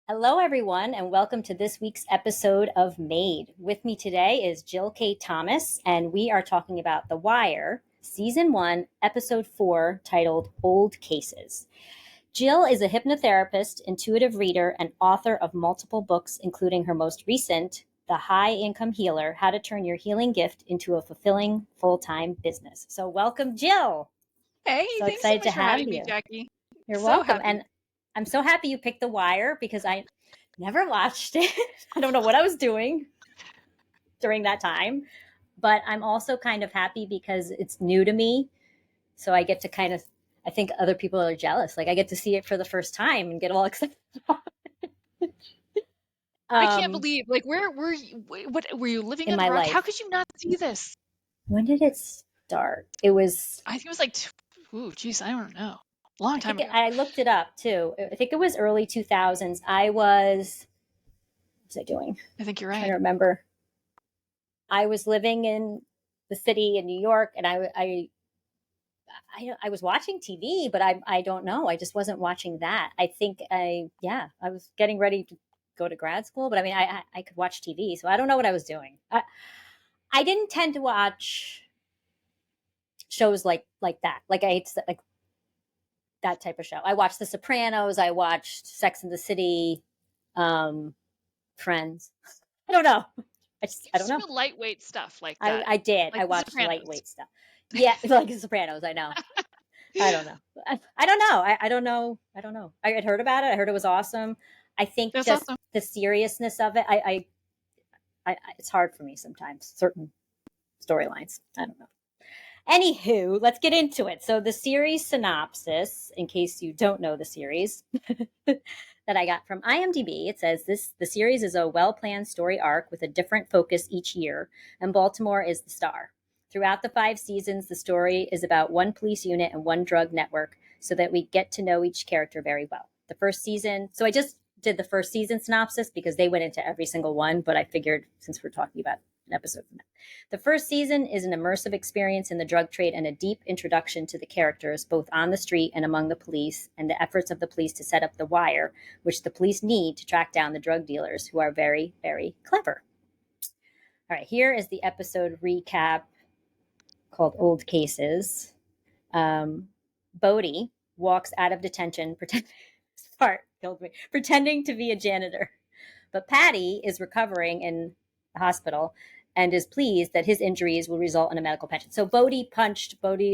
Hello, everyone, and welcome to this week's episode of Made. With me today is Jill K. Thomas, and we are talking about The Wire, Season 1, Episode 4, titled Old Cases. Jill is a hypnotherapist, intuitive reader, and author of multiple books, including her most recent, The High Income Healer, How to Turn Your Healing Gift into a Fulfilling Full-Time Business. So welcome, Jill. Hey, So thanks so excited to much for have having me, you. Jackie. You're So welcome. happy. And I'm so happy you picked The Wire because I never watched it. I don't know what I was doing during that time, but I'm also kind of happy because it's new to me. So I get to I think other people are jealous. Like I get to see it for the first time and get all excited. I can't believe, where were you? What were you living in under my a rock? life. How could you not see this? When did it start? It was, I think it was like, I don't know. A long time ago. I looked it up too. I think it was early 2000s. What was I doing? I think you're I'm right. trying to remember. I was living in the city in New York, and I was watching TV, but I don't know. I just wasn't watching that. I think I was getting ready to go to grad school, but I mean, I could watch TV, so I don't know what I was doing. I didn't tend to watch shows like that. Like like that type of show. I watched The Sopranos. I watched Sex and the City, Friends. I don't know. I don't know. Real lightweight stuff like that. I did. Like I The watched Sopranos. lightweight stuff. Yeah, like The Sopranos. I know. I don't know. I don't know. I don't know. I don't know. I had heard about it. I heard it was awesome. I think That's just awesome. the seriousness of it. It's hard for me sometimes. Certain storylines. I don't know. Anywho, let's get into it. So the series synopsis, in case you don't know the series, that I got from IMDb, it says the series is a well-planned story arc with a different focus each year, and Baltimore is the star. Throughout the 5 seasons, the story is about one police unit and one drug network, so that we get to know each character very well. The first season, so I just did the first season synopsis because they went into every single one, but I figured since we're talking about an episode from that. The first season is an immersive experience in the drug trade and a deep introduction to the characters, both on the street and among the police, and the efforts of the police to set up the wire, which the police need to track down the drug dealers, who are very, very clever. All right, here is the episode recap called Old Cases. Bodie walks out of detention, pretending to be a janitor. But Patty is recovering in the hospital and is pleased that his injuries will result in a medical pension. So Bodie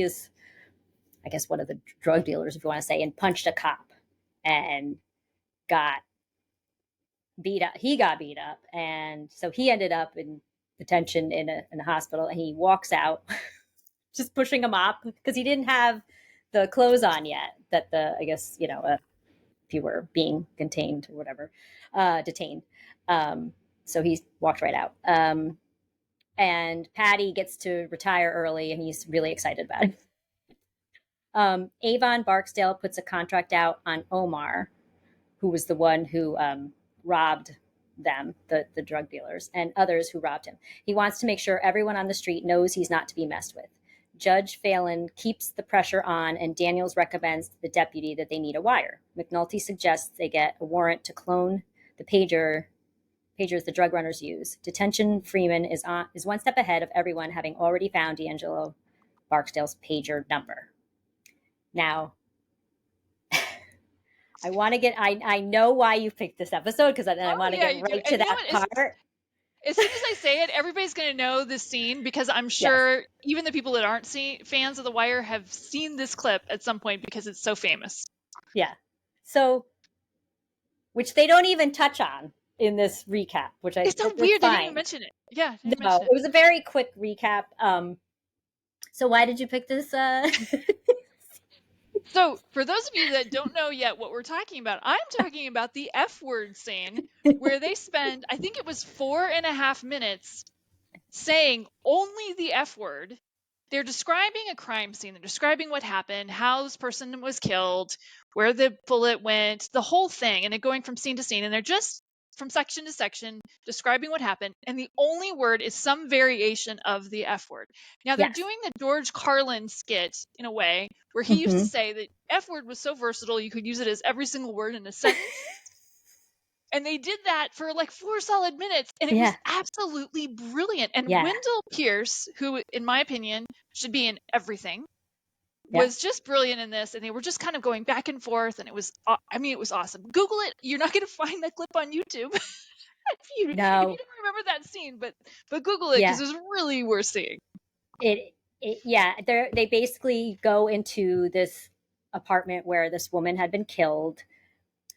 is, I guess, one of the drug dealers, if you want to say, and punched a cop and got beat up. He got beat up. And so he ended up in detention in a hospital, and he walks out just pushing a mop because he didn't have the clothes on yet that I guess, if you were being contained or whatever, detained. So he walked right out. And Patty gets to retire early, and he's really excited about it. Avon Barksdale puts a contract out on Omar, who was the one who robbed them, the drug dealers, and others who robbed him. He wants to make sure everyone on the street knows he's not to be messed with. Judge Phelan keeps the pressure on, and Daniels recommends to the deputy that they need a wire. McNulty suggests they get a warrant to clone the pagers the drug runners use. Detention Freeman is one step ahead of everyone, having already found D'Angelo Barksdale's pager number. Now, I want to get. I know why you picked this episode because I want to get right to that part. As soon as I say it, everybody's going to know this scene because I'm sure even the people that aren't fans of The Wire have seen this clip at some point because it's so famous. Yeah. So, which they don't even touch on in this recap, which it's so weird. They didn't even mention it. Yeah. No, it was a very quick recap. So why did you pick this? So for those of you that don't know yet what we're talking about, I'm talking about the F word scene where they spend, I think it was 4.5 minutes saying only the F word. They're describing a crime scene. They're describing what happened, how this person was killed, where the bullet went, the whole thing, and they're going from scene to scene, and they're just from section to section describing what happened, and the only word is some variation of the F word. Now, they're doing the George Carlin skit in a way where he used to say that F word was so versatile you could use it as every single word in a sentence. And they did that for like 4 solid minutes, and it was Yeah. absolutely brilliant. And Yeah. Wendell Pierce, who in my opinion should be in everything, Yeah. was just brilliant in this, and they were just kind of going back and forth, and it was awesome. Google it. You're not going to find that clip on YouTube if you No. don't remember that scene, but Google it because Yeah. it was really worth seeing. Yeah. They basically go into this apartment where this woman had been killed.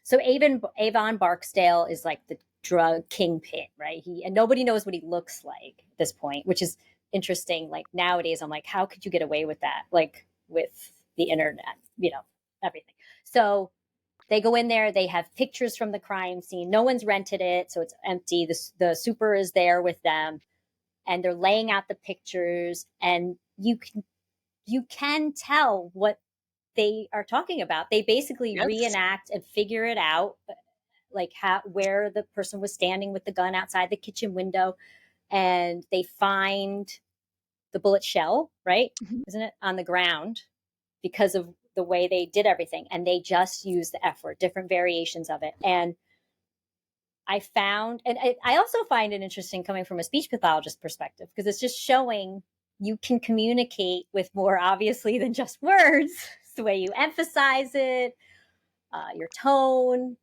So Avon Barksdale is like the drug kingpin, right? And nobody knows what he looks like at this point, which is interesting. Like nowadays, I'm like, how could you get away with that? Like with the internet, everything. So they go in there. They have pictures from the crime scene. No one's rented it, so it's empty. The super is there with them, and they're laying out the pictures, and you can tell what they are talking about. They basically Yes. reenact and figure it out, like where the person was standing with the gun outside the kitchen window, and they find the bullet shell, right? Mhm. Isn't it on the ground because of the way they did everything, and they just use the F word, different variations of it. And I also find it interesting coming from a speech pathologist perspective, because it's just showing you can communicate with more obviously than just words. It's the way you emphasize it, your tone,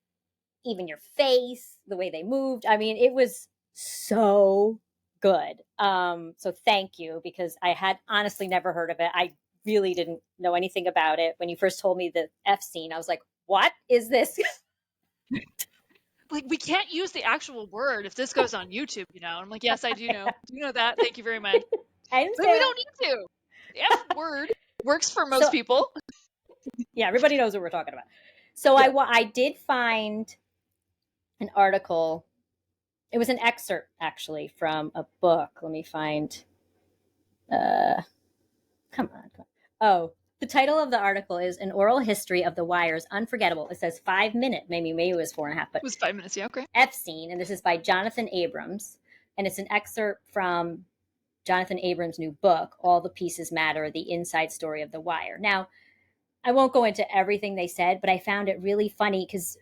even your face, the way they moved. I mean, it was so good. So thank you, because I had honestly never heard of it. I really didn't know anything about it. When you first told me the F scene, I was like, what is this? Like, we can't use the actual word if this goes on YouTube, I'm like, yes, I do know that. Thank you very much. I But we understand. don't need to. The F word works for most So people. yeah, everybody knows what we're talking about. So Yeah. I did find an article. It was an excerpt actually from a book. Let me find. Uh, come on. Oh, the title of the article is "An Oral History of the Wire's Unforgettable." It says 5 minute. Maybe it was 4.5, but It was 5 minutes. Yeah, okay. F scene, and this is by Jonathan Abrams, and it's an excerpt from Jonathan Abrams' new book, "All the Pieces Matter: The Inside Story of the Wire." Now, I won't go into everything they said, but I found it really funny because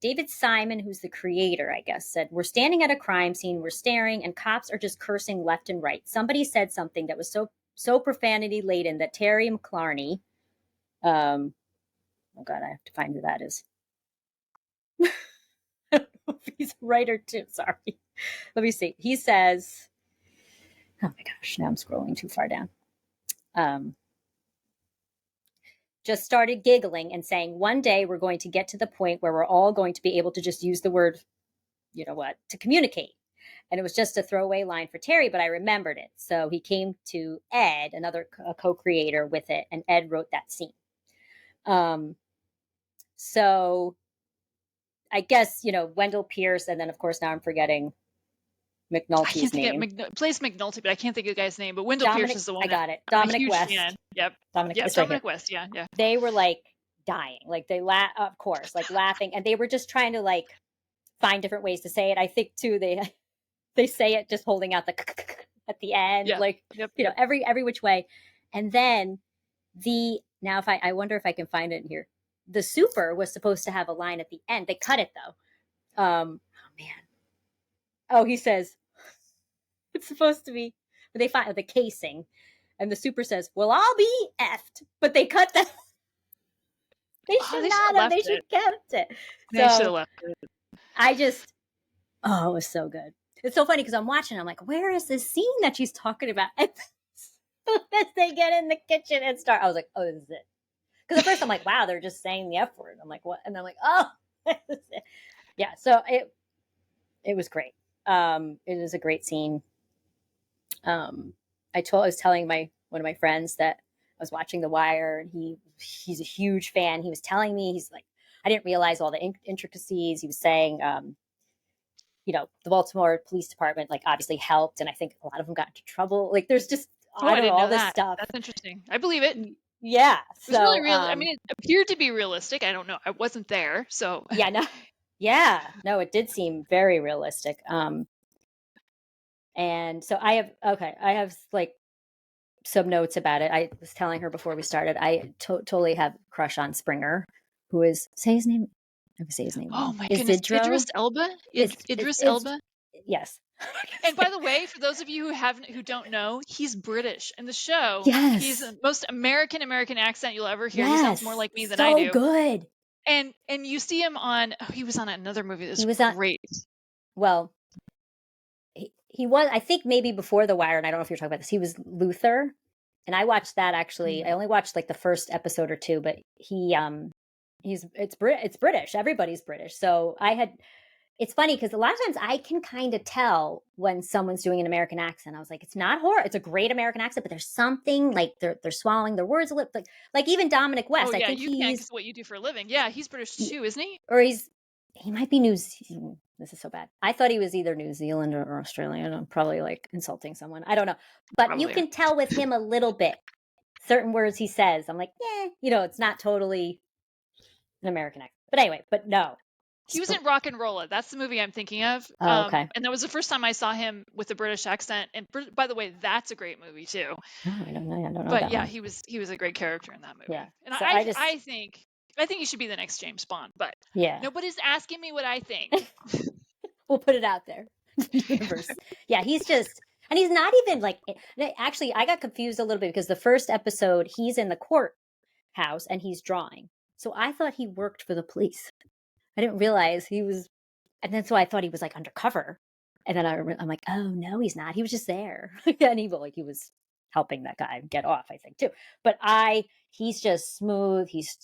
David Simon, who's the creator, I guess, said, "We're standing at a crime scene, we're staring, and cops are just cursing left and right. Somebody said something that was so profanity laden that Terry McClarney, oh God, I have to find who that is. I don't know if he's a writer too. Sorry. Let me see. He says, oh my gosh, now I'm scrolling too far down. Just started giggling and saying, one day we're going to get to the point where we're all going to be able to just use the word, you know what, to communicate. And it was just a throwaway line for Terry, but I remembered it. So he came to Ed, another co-creator, with it, and Ed wrote that scene. So I guess, Wendell Pierce, and then of course now I'm forgetting I McNulty's can't think name. of Place McNulty, but I can't think of the guy's name. But Wendell Pierce is the one. I got it. I'm a Dominic huge West. fan. Yep. Dominic, Yep. it's right Dominic here. West. Yeah. Yeah. They were like dying, like of course, like laughing, and they were just trying to like find different ways to say it. I think too they say it just holding out the at the end, Yeah. like Yep. every which way. And then now if I wonder if I can find it in here. The super was supposed to have a line at the end. They cut it though. Oh man. Oh, he says it's supposed to be. They find the casing, and the super says, "Well, I'll be effed," but they cut that. They Oh, should they should not have have. left They it. should kept it. They should have So left it. I just, oh, it was so good. It's so funny because I'm watching. I'm like, where is this scene that she's talking about? And as they get in the kitchen and start, I was like, oh, this is it. Because at first I'm like, wow, they're just saying the F word. I'm like, what? And I'm like, oh, this is it. Yeah. So it was great. It is a great scene. I was telling one of my friends that I was watching The Wire, and he's a huge fan. He was telling me, he's like, I didn't realize all the intricacies. He was saying, the Baltimore Police Department, like, obviously helped, and I think a lot of them got into trouble. Like, there's just, Oh, I I don't know, didn't all know this that. stuff. That's interesting. I believe it. Yeah. It was really So, real. I mean, it appeared to be realistic. I don't know. I wasn't there, so. yeah, no, yeah, no, it did seem very realistic. And so I have like some notes about it. I was telling her before we started, I totally have a crush on Springer, who is, say his name. I would say his name Oh wrong. my goodness, Isidro. Idris It's Elba. yes. And by the way, for those of you who don't know, he's British. In the show, he's Yes. the most American accent you'll ever hear. He sounds more Yes. like me than I So do. good. And you see him on he was on another movie that He was was on, great. well, he was, I think maybe before The Wire, and I don't know if you're talking about this, he was Luther. And I watched that actually. I only watched like the first episode or two, but it's British. Everybody's British. So it's funny because a lot of times I can kind of tell when someone's doing an American accent. I was like, it's not horror. It's a great American accent, but there's something like they're swallowing their words a little, like even Dominic Oh West. I yeah, think you can because what you do for a living. Yeah, he's British too, isn't he? or he might be this is so bad. I thought he was either New Zealand or Australian. I'm probably like insulting someone. I don't know. But Probably. You can tell with him a little bit. Certain words he says, I'm like, it's not totally an American accent. But anyway, but no. He was in Rock and Rolla. That's the movie I'm thinking of. Oh, okay. And that was the first time I saw him with a British accent. And by the way, that's a great movie too. Oh, I don't know. But that yeah, one. he was a great character in that movie. Yeah. And So I think he should be the next James Bond. But yeah, nobody's asking me what I think. we'll put it out there. Universe. Yeah, he's just, and he's not even like. Actually, I got confused a little bit because the first episode he's in the courthouse and he's drawing. So I thought he worked for the police. I didn't realize he was, and that's why I thought he was like undercover. And then I'm like, oh no, he's not. He was just there, and he was helping that guy get off, I think too. But he's just smooth. He's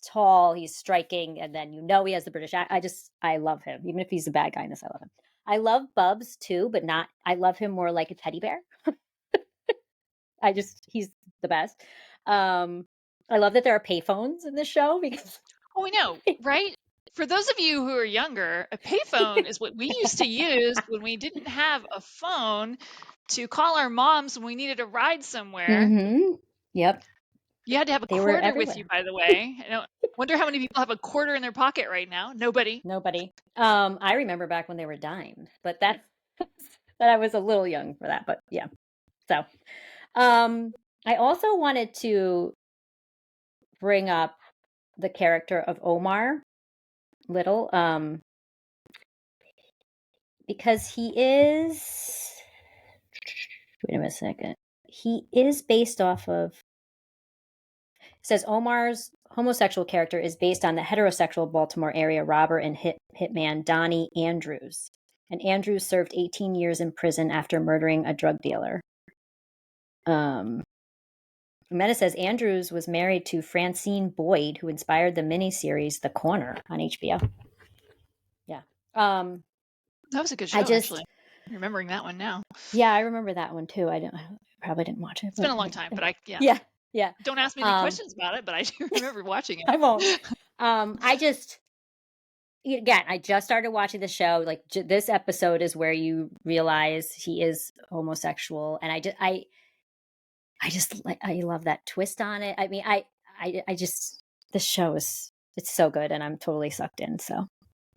tall. He's striking, and then he has the British. I love him, even if he's a bad guy in this. I love him. I love Bubs too, but not. I love him more like a teddy bear. He's the best. I love that there are payphones in this show because. Oh, we know, right? For those of you who are younger, a payphone is what we used to use when we didn't have a phone to call our moms when we needed a ride somewhere. Mm-hmm. Yep. You had to have a quarter with you, by the way. I wonder how many people have a quarter in their pocket right now. Nobody. I remember back when they were dimes, but that I was a little young for that. But yeah. So, I also wanted to bring up the character of Omar Little, because he is. Wait a second. He is based off of. It says Omar's homosexual character is based on the heterosexual Baltimore area robber and hitman Donnie Andrews. And Andrews served 18 years in prison after murdering a drug dealer. Meta says Andrews was married to Francine Boyd, who inspired the miniseries The Corner on HBO. Yeah. That was a good show, actually. I'm remembering that one now. Yeah, I remember that one too. I probably didn't watch it. It's been a long time, but Yeah. Don't ask me any questions about it, but I do remember watching it. I won't. I just started watching the show. Like this episode is where you realize he is homosexual, and I love that twist on it. I mean, this show it's so good, and I'm totally sucked in. So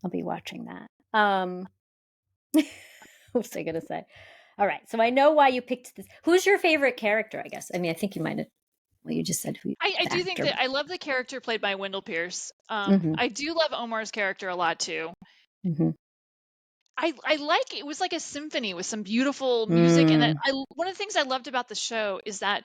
I'll be watching that. What was I gonna say? All right, so I know why you picked this. Who's your favorite character? I guess. I mean, I think you might have. Well, you just said who. I do think that I love the character played by Wendell Pierce. I do love Omar's character a lot too. Mm-hmm. I like it was like a symphony with some beautiful music, and one of the things I loved about the show is that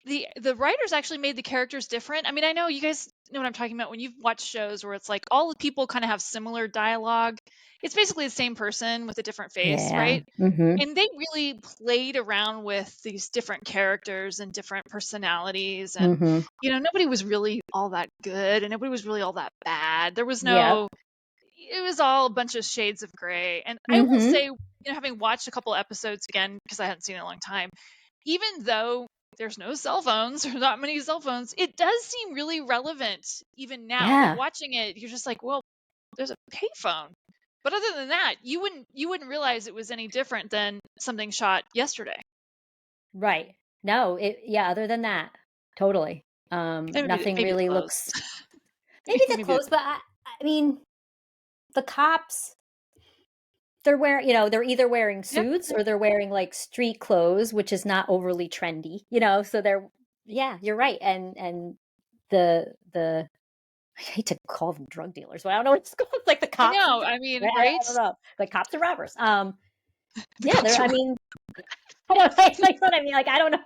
the writers actually made the characters different. I mean, I know you guys know what I'm talking about when you've watched shows where it's like all the people kind of have similar dialogue. It's basically the same person with a different face, right? Mm-hmm. And they really played around with these different characters and different personalities, and nobody was really all that good, and nobody was really all that bad. There was no. It was all a bunch of shades of gray. And I will say, having watched a couple episodes again, because I hadn't seen it in a long time, even though there's no cell phones or not many cell phones, it does seem really relevant even now. Yeah. Like watching it, you're just like, well, there's a payphone. But other than that, you wouldn't realize it was any different than something shot yesterday. Right. No, other than that, totally. Nothing really looks. Maybe the clothes, but I mean, the cops, they're wearing, they're either wearing suits or they're wearing like street clothes, which is not overly trendy, so you're right. And the I hate to call them drug dealers, but I don't know what it's called. It's like the I cops and know. drugs. I mean, Right? right? I don't know. Like cops and robbers. The Yeah, cops they're. are I mean, I don't like what I mean. Like I don't know.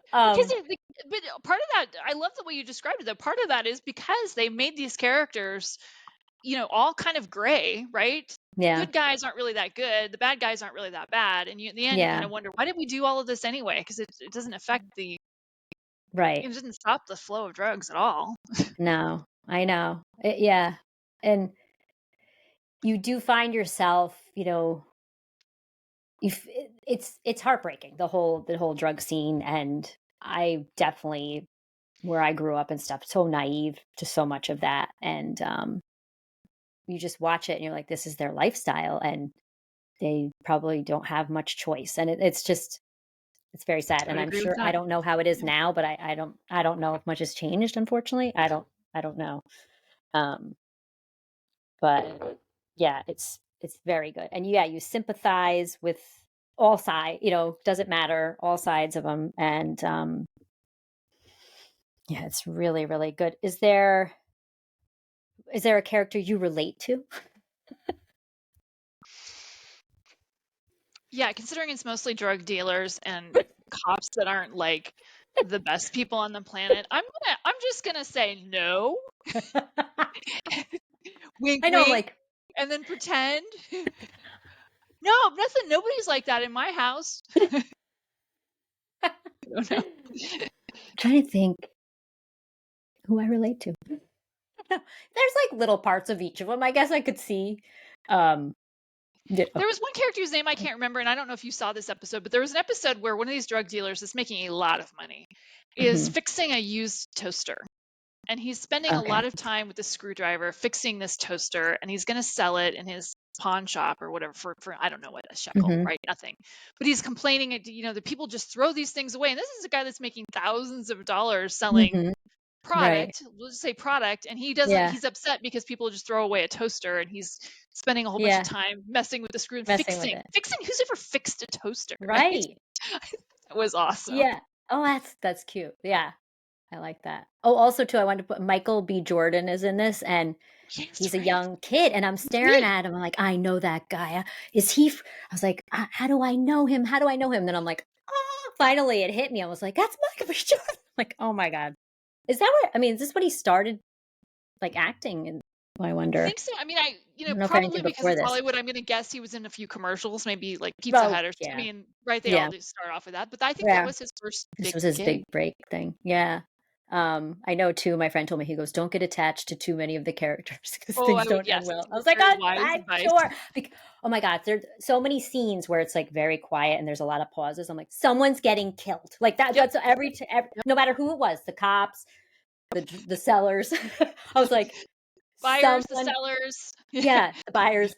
because Um, but part of that, I love the way you described it. Though part of that is because they made these characters, all kind of gray, right? The yeah, good guys aren't really that good. The bad guys aren't really that bad. And in the end, you kind yeah, of wonder, why did we do all of this anyway? Because it doesn't affect right. it doesn't stop the flow of drugs at all. No, I know. Yeah, and you do find yourself, it's heartbreaking the whole drug scene, and I definitely where I grew up and stuff so naive to so much of that, and you just watch it and you're like, this is their lifestyle, and they probably don't have much choice, and it's very sad, I and would I'm agree with sure I that. don't know how it is Yeah. now, but I don't know if much has changed, unfortunately. I don't know. Um, but yeah, it's very good. And yeah, you sympathize with all sides, doesn't matter, all sides of them. And yeah, it's really, really good. Is there a character you relate to? Yeah, considering it's mostly drug dealers and cops that aren't like the best people on the planet, I'm just gonna say no. Wink I know, I'm wink, like, and then pretend. No, nothing, nobody's like that in my house. I don't know. I'm trying to think who I relate to. There's like little parts of each of them. I guess I could see. Um, yeah, There was one character whose name I can't remember, and I don't know if you saw this episode, but there was an episode where one of these drug dealers is making a lot of money, is mhm, fixing a used toaster. And he's spending a okay. lot of time with the screwdriver fixing this toaster, and he's going to sell it in his pawn shop or whatever for I don't know what, a shekel, Hmm. right? Nothing. But he's complaining, the people just throw these things away. And this is a guy that's making thousands of dollars selling Hmm. Right. product, we'll just say product, and he doesn't Yeah. he's upset because people just throw away a toaster, and he's spending a whole bunch of Yeah. time messing with the screw and Messing with fixing it. fixing who's ever fixed a toaster, right? Right. That was awesome. Yeah. Oh, that's cute. Yeah. I like that. Oh, also too, I wanted to put Michael B. Jordan is in this, and Yes, he's a right. young kid, and I'm staring Me. at him. I'm like, I know that guy. Is he? I was like, how do I know him? How do I know him? Then I'm like, oh, finally it hit me. I was like, that's Michael B. Jordan. Like, oh my god, is that what? I mean, is this what he started like acting? And I I wonder. think so. I mean, I don't know if probably anything because before it's this. Hollywood, I'm going to guess he was in a few commercials, maybe like Pizza Oh Hut or, I yeah, mean, right, they all yeah, do start off with that, but I think that yeah. was his first This big was his gig. big break thing. Yeah. I know too, my friend told me, he goes, don't get attached to too many of the characters because Oh, things don't end yes, well. I was like, very wise I'm advice. sure. Oh my God, there's so many scenes where it's like very quiet and there's a lot of pauses. I'm like, someone's getting killed. Like that. Yep, That's every yep. no matter who it was, the cops, the sellers. I was like, Buyers, the someone, sellers. Yeah. yeah, the buyers.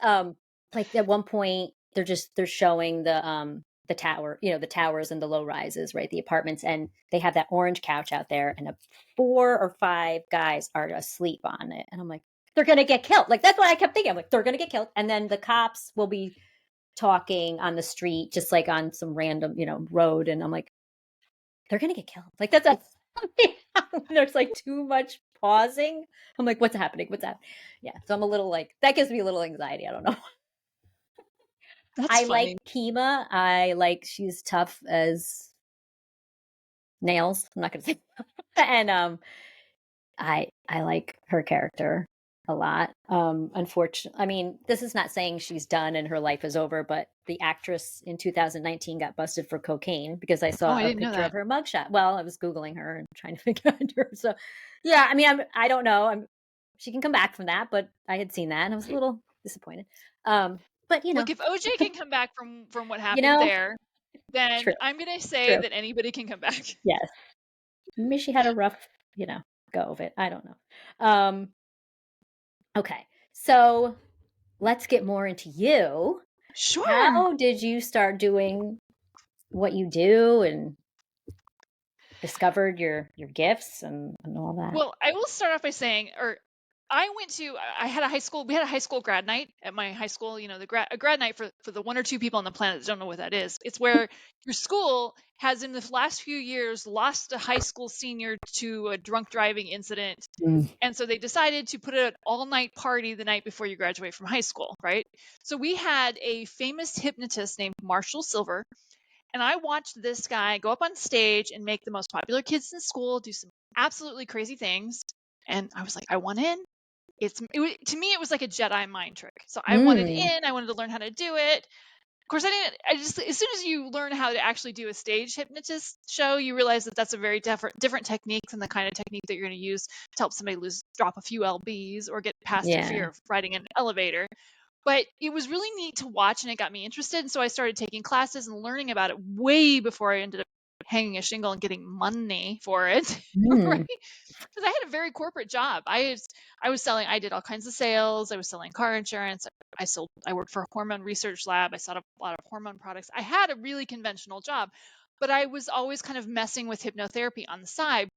Like at one point they're showing the tower, the towers and the low rises, right? The apartments, and they have that orange couch out there, and 4 or 5 guys are asleep on it. And I'm like, they're gonna get killed. Like that's what I kept thinking. I'm like, they're gonna get killed. And then the cops will be talking on the street, just like on some random, road. And I'm like, they're gonna get killed. Like that's a there's like too much pausing. I'm like, what's happening? What's happening? Yeah. So I'm a little like that gives me a little anxiety. I don't know. That's I like funny. Kima. I like she's tough as nails. I'm not gonna say and I like her character a lot. Unfortunately, I mean, this is not saying she's done and her life is over, but the actress in 2019 got busted for cocaine because I Oh, saw I a didn't know picture of that. her mugshot. Well, I was googling her and trying to figure out her. So, yeah, I mean, I don't know. She can come back from that, but I had seen that and I was a little disappointed. Um, but Look, if OJ can come back from what you happened know, there, then true, I'm going to say true. that anybody can come back. Yes, maybe she had a rough, go of it. I don't know. Um, okay, so let's get more into you. Sure. How did you start doing what you do and discovered your gifts and all that? Well, I will start off by saying, or I had a high school, we had a high school grad night at my high school, a grad night for the one or two people on the planet that don't know what that is. It's where your school has in the last few years lost a high school senior to a drunk driving incident. Mm. And so they decided to put an all night party the night before you graduate from high school, right? So we had a famous hypnotist named Marshall Silver. And I watched this guy go up on stage and make the most popular kids in school do some absolutely crazy things. And I was like, I want in. To me, it was like a Jedi mind trick. So I wanted Mm. in. I wanted to learn how to do it. Of course, I just as soon as you learn how to actually do a stage hypnotist show, you realize that that's a very different technique than the kind of technique that you're going to use to help somebody drop a few lbs or get past their fear Yeah. of riding an elevator. But it was really neat to watch, and it got me interested. And so I started taking classes and learning about it way before I ended up hanging a shingle and getting money for it, right? Mm. Because I had a very corporate job. I did all kinds of sales. I was selling car insurance. I worked for a hormone research lab. I sold a lot of hormone products. I had a really conventional job, but I was always kind of messing with hypnotherapy on the side.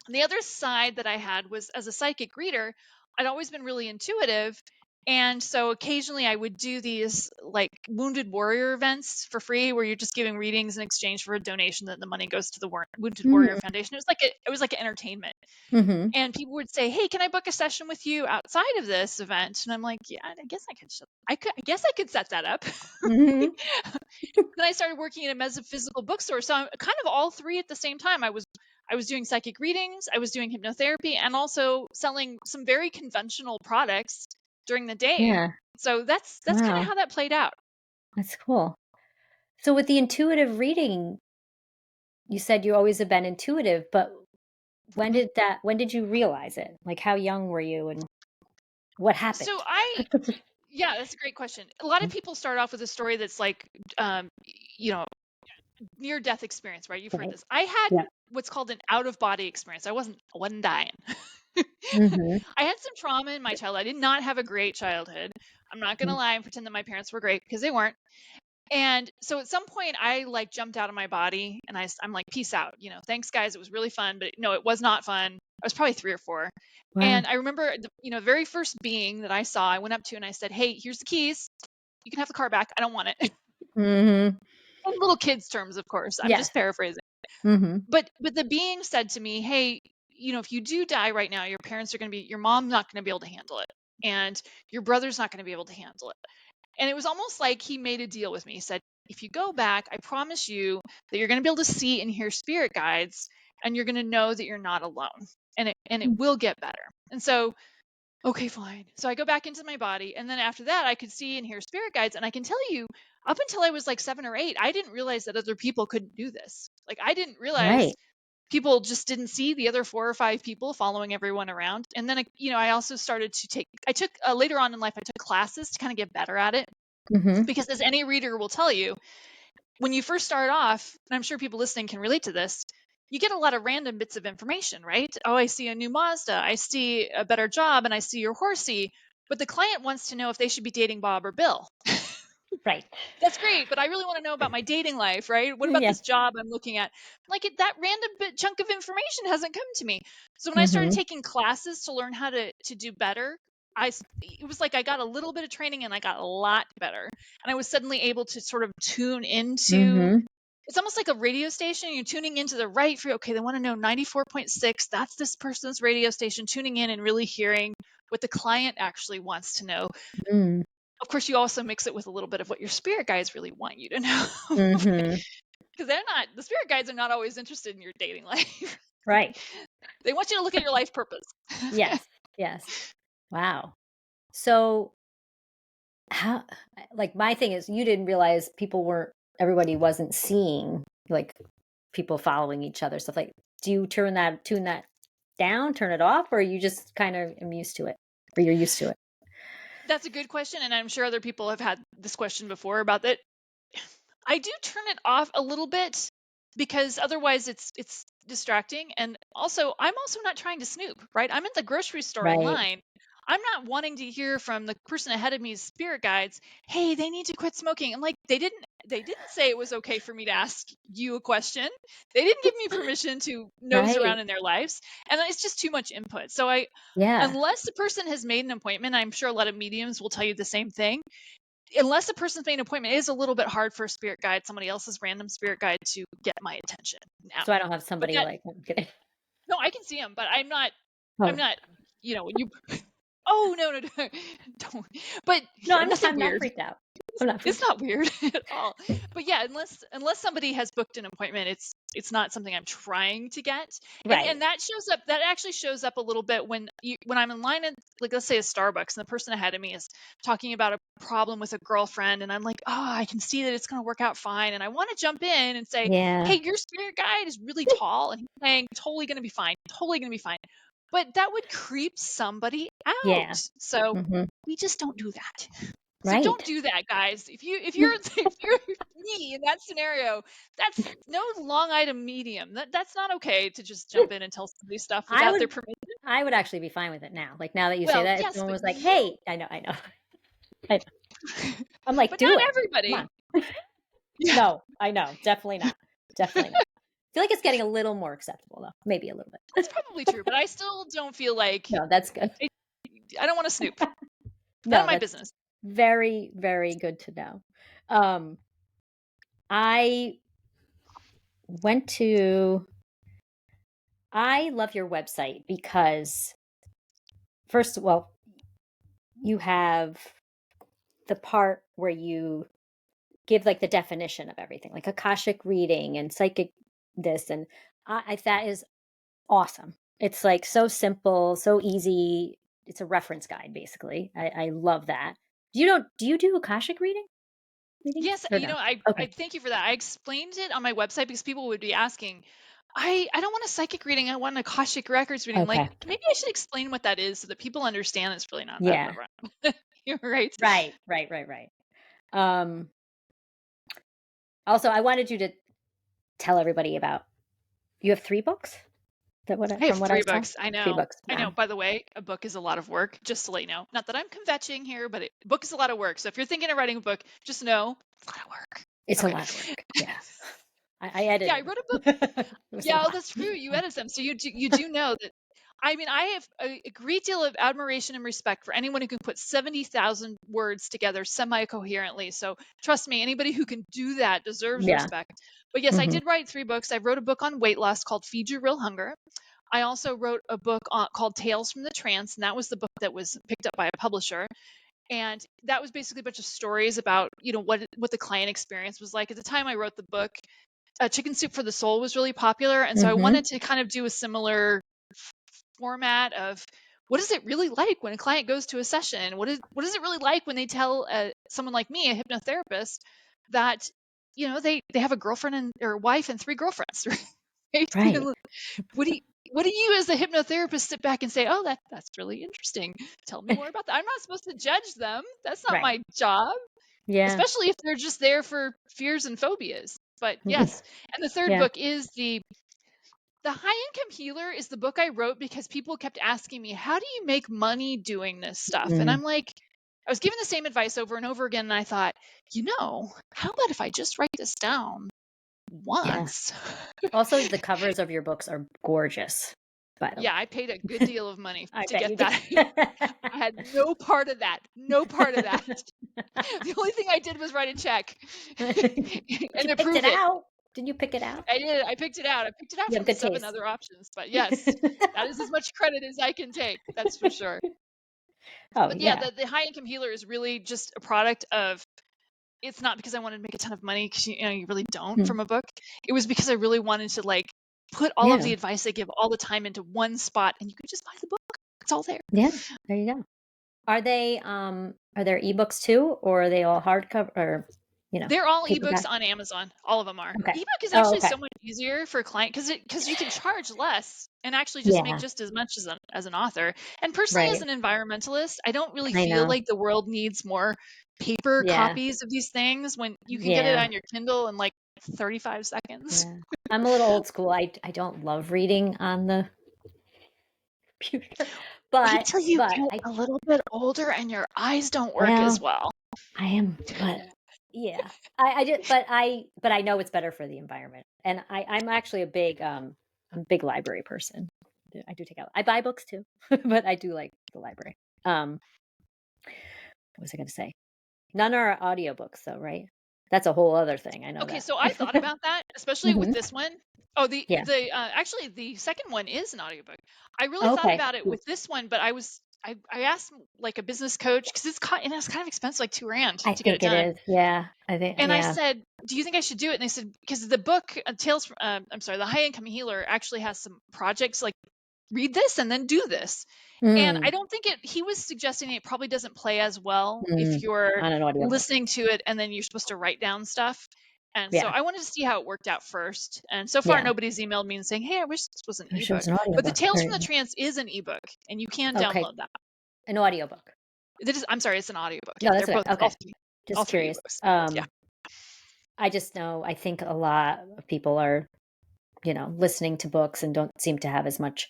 And the other side that I had was as a psychic reader, I'd always been really intuitive. And so occasionally I would do these like wounded warrior events for free where you're just giving readings in exchange for a donation that the money goes to the Wounded Warrior Mm. Foundation. It was like an entertainment. Mm-hmm. And people would say, "Hey, can I book a session with you outside of this event?" And I'm like, "Yeah, I guess I could. I guess I could set that up." Mm-hmm. Then I started working at a metaphysical bookstore, so I'm kind of all three at the same time. I was doing psychic readings, I was doing hypnotherapy, and also selling some very conventional products during the day. Yeah. So that's kind of Wow. how that played out. That's cool. So with the intuitive reading, you said you always have been intuitive, but Mhm. when did you realize it? Like how young were you and what So happened? yeah, that's a great question. A lot of people start off with a story that's like, um, you know, near death experience, right? You've heard Right. this. I had Yeah. what's called an out of body experience. I wasn't dying. Mhm. I had some trauma in my childhood. I did not have a great childhood. I'm not going to Mm. lie and pretend that my parents were great because they weren't. And so at some point I like jumped out of my body and I'm like, peace out. Thanks guys. It was really fun, but no, it was not fun. I was probably 3 or 4. Wow. And I remember the very first being that I saw, I went up to and I said, "Hey, here's the keys. You can have the car back. I don't want it." Mhm. In little kids terms, of course. I'm Yes. just paraphrasing. Mhm. But the being said to me, "Hey, if you do die right now, your mom's not going to be able to handle it. And your brother's not going to be able to handle it." And it was almost like he made a deal with me. He said, "If you go back, I promise you that you're going to be able to see and hear spirit guides, and you're going to know that you're not alone, and it will get better." And so, okay, fine. So I go back into my body, and then after that, I could see and hear spirit guides. And I can tell you, up until I was like 7 or 8, I didn't realize that other people couldn't do this. Like I didn't realize Right. people just didn't see the other 4 or 5 people following everyone around. And then I also started to I took later on in life, I took classes to kind of get better at it. Mhm. Because as any reader will tell you, when you first start off, and I'm sure people listening can relate to this, you get a lot of random bits of information, right? Oh, I see a new Mazda, I see a better job, and I see your horsey. But the client wants to know if they should be dating Bob or Bill. Right. That's great, but I really want to know about my dating life, right? What about Yeah. this job I'm looking at? That random chunk of information hasn't come to me. So when I started Mhm. taking classes to learn how to do better, it was like I got a little bit of training and I got a lot better. And I was suddenly able to sort of tune into, Mhm. it's almost like a radio station. You're tuning into the right for, okay, they want to know 94.6. That's this person's radio station, tuning in and really hearing what the client actually wants to know. Mm. Of course, you also mix it with a little bit of what your spirit guides really want you to know. Mhm. Because the spirit guides are not always interested in your dating life. Right. They want you to look at your life purpose. Yes. Yes. Wow. So how like my thing is you didn't realize everybody wasn't seeing like people following each other stuff like do you tune that down, turn it off, or you just kind of am used to it or you're used to it? That's a good question, and I'm sure other people have had this question before about that. I do turn it off a little bit because otherwise it's distracting, and also I'm also not trying to snoop, right? I'm at the grocery store in Right. line. I'm not wanting to hear from the person ahead of me's spirit guides, hey, they need to quit smoking. I'm like, they didn't say it was okay for me to ask you a question. They didn't give me permission to nose around Right. in their lives. And it's just too much input. So Yeah. unless the person has made an appointment, I'm sure a lot of mediums will tell you the same thing. Unless a person's made an appointment, it is a little bit hard for a spirit guide, somebody else's random spirit guide, to get my attention now. So I don't have But somebody that, like, I'm kidding. no, I can see them, but I'm not, Oh. when you, oh, no, don't. But No, here, nothing I'm not weird. freaked out. I'm not It's freaked out. not weird at all. But yeah, unless somebody has booked an appointment, it's not something I'm trying to get. Right. And that actually shows up a little bit when I'm in line at, like, let's say a Starbucks, and the person ahead of me is talking about a problem with a girlfriend, and I'm like, oh, I can see that it's going to work out fine, and I want to jump in and say, Yeah. hey, your spirit guide is really tall, and he's saying totally going to be fine, totally going to be fine. But that would creep somebody out. Yeah. So Mhm. we just don't do that. So Right. don't do that, guys. If you're me in that scenario, that's no long item medium. That's not okay to just jump in and tell somebody stuff without their permission. I would actually be fine with it now. Like, now that you say Well, that, if yes, someone but was like, you, hey, I know. I'm like, but do not it. everybody. Come on. Yeah, No, I know. Definitely not. Definitely not. I feel like it's getting a little more acceptable, though. Maybe a little bit. that's probably true. But I still don't feel like No, that's good. I don't want to snoop. None No, of my that's business. very, very good to know. I went to, I love your website because, first of all, you have the part where you give like the definition of everything, like Akashic reading and psychic this, and that is awesome. It's like so simple, so easy. It's a reference guide, basically. I love that. Do you do Akashic readings Yes, or no? I Okay. thank you for that. I explained it on my website because people would be asking, I don't want a psychic reading. I want an Akashic Records reading. Like, Okay. maybe I should explain what that is so that people understand it's really not that Yeah. You're right. Right. Um, Also, I wanted you to tell everybody about, you have 3 books? I have From what I 3 saw? books. I 3 know. books. I know. Wow. By the way, a book is a lot of work, just to let you know. Not that I'm kvetching here, but a book is a lot of work. So if you're thinking of writing a book, just know it's a lot of work. It's a Okay. lot of work. Yeah. I Yeah, I edited. wrote a book. It was a Yeah, oh, lot. that's true. You edit them. So you do know that. I mean, I have a great deal of admiration and respect for anyone who can put 70,000 words together semi-coherently. So trust me, anybody who can do that deserves Yeah. respect. But yes, I Mhm. did write 3 books. I wrote a book on weight loss called Feed Your Real Hunger. I also wrote a book called Tales from the Trance, and that was the book that was picked up by a publisher. And that was basically a bunch of stories about, what the client experience was like. At the time I wrote the book, Chicken Soup for the Soul was really popular, and so I Mhm. wanted to kind of do a similar format of what is it really like when a client goes to a session? What is it really like when they tell someone like me, a hypnotherapist, that they have a girlfriend or wife and 3 girlfriends, right? Right. What do you as a hypnotherapist sit back and say, oh, that's really interesting, tell me more about that? I'm not supposed to judge them. That's not Right. my job, Yeah. especially if they're just there for fears and phobias. But yes, and the third Yeah. book is the High Income Healer is the book I wrote because people kept asking me, how do you make money doing this stuff? And Mm. I'm like, I was given the same advice over and over again, and I thought, how about if I just write this down Yeah. once? Also, the covers of your books are gorgeous, by the Yeah, way. I paid a good deal of money I to bet get you did. that. I had no part of that. No part of that. The only thing I did was write a check But and you picked it approve it. out. Did you pick it out? I did. I picked it out. I picked it out You have from good 7 taste. other options. But yes, that is as much credit as I can take. That's for sure. Oh, But yeah, yeah. the High Income Healer is really just a product of, it's not because I wanted to make a ton of money, because you really don't Hmm. from a book. It was because I really wanted to put all of Yeah. the advice I give all the time into one spot, and you could just buy the book. It's all there. Yeah. There you go. Are there ebooks too, or are they all hardcover or, They're all ebooks paperback? on Amazon. All of them are. Okay. Ebook is Oh, actually okay. so much easier for a client because you can charge less and actually just make Yeah. just as much as an author. And personally, as Right. an environmentalist, I don't really I feel know. like the world needs more paper Yeah. copies of these things when you can get it Yeah. on your Kindle in 35 seconds. Yeah. I'm a little old school. I don't love reading on the computer, But till you but get I a little bit older and your eyes don't work as well, well. I am, but yeah, I did, but I know it's better for the environment, and I'm actually I'm a big library person. I do take out. I buy books too, but I do like the library. What was I going to say? None are audiobooks, though, right? That's a whole other thing. I know Okay, that. so I thought about that, especially with Hmm. this one. Oh, Yeah. actually the second one is an audiobook. I really thought Okay. about it with this one, but I asked like a business coach because it's kind of expensive, like $2,000 I to get it think it done. is. Yeah. I think. And I Yeah. said, "Do you think I should do it?" And they said, "Because the book, I'm sorry, the High Income Healer actually has some projects like read this and then do this." And I Mm, don't think he was suggesting it probably doesn't play as well if mm, you're on an audiobook. listening to it and then you're supposed to write down stuff. And so Yeah. I wanted to see how it worked out first. And so far, Yeah. nobody's emailed me and saying, "Hey, I wish this was an I wish it ebook." was an But the audiobook. Tales from Right. the Trance is an ebook, and you can Okay. download that. An audiobook. I'm sorry, it's an audiobook. No, Yeah, they're that's okay. both Okay. all Just three curious. ebooks. Yeah. I just know I think a lot of people are, listening to books and don't seem to have as much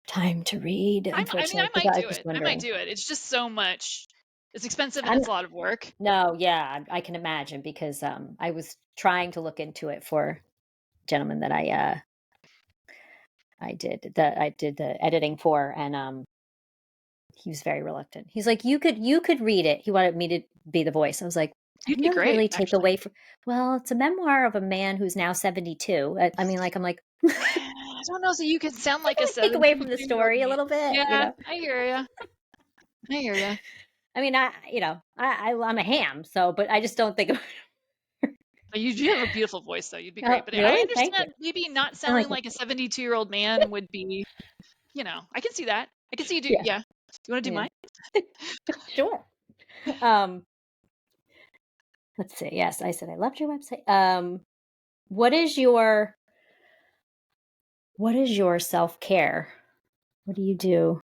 time to read, I mean, I unfortunately. Because might I was do just it. I might wondering. do it. It's just so much. It's expensive and I'm it's a lot of work. no, yeah, I can imagine because I was trying to look into it for a gentleman that I did the editing for, and he was very reluctant. He's like, you could read it. He wanted me to be the voice. I was like, I You'd think be that would great, really take actually. away from. Well, it's a memoir of a man who's now 72. I mean, like I'm like, I don't know. So you could sound like a would take away from the 72-year-old story a man. little bit, Yeah, I hear you. I hear you. I mean, I'm a ham, so, but I just don't think. You do have a beautiful voice, though. You'd be Oh, great. But I really? Thank you. understand maybe not I like sounding like a 72-year-old man would be, I can see that. I can see you do, yeah, yeah. You want to do yeah, mine? sure. Um, let's see. Yes, I said I loved your website. What is your self care? What do you do?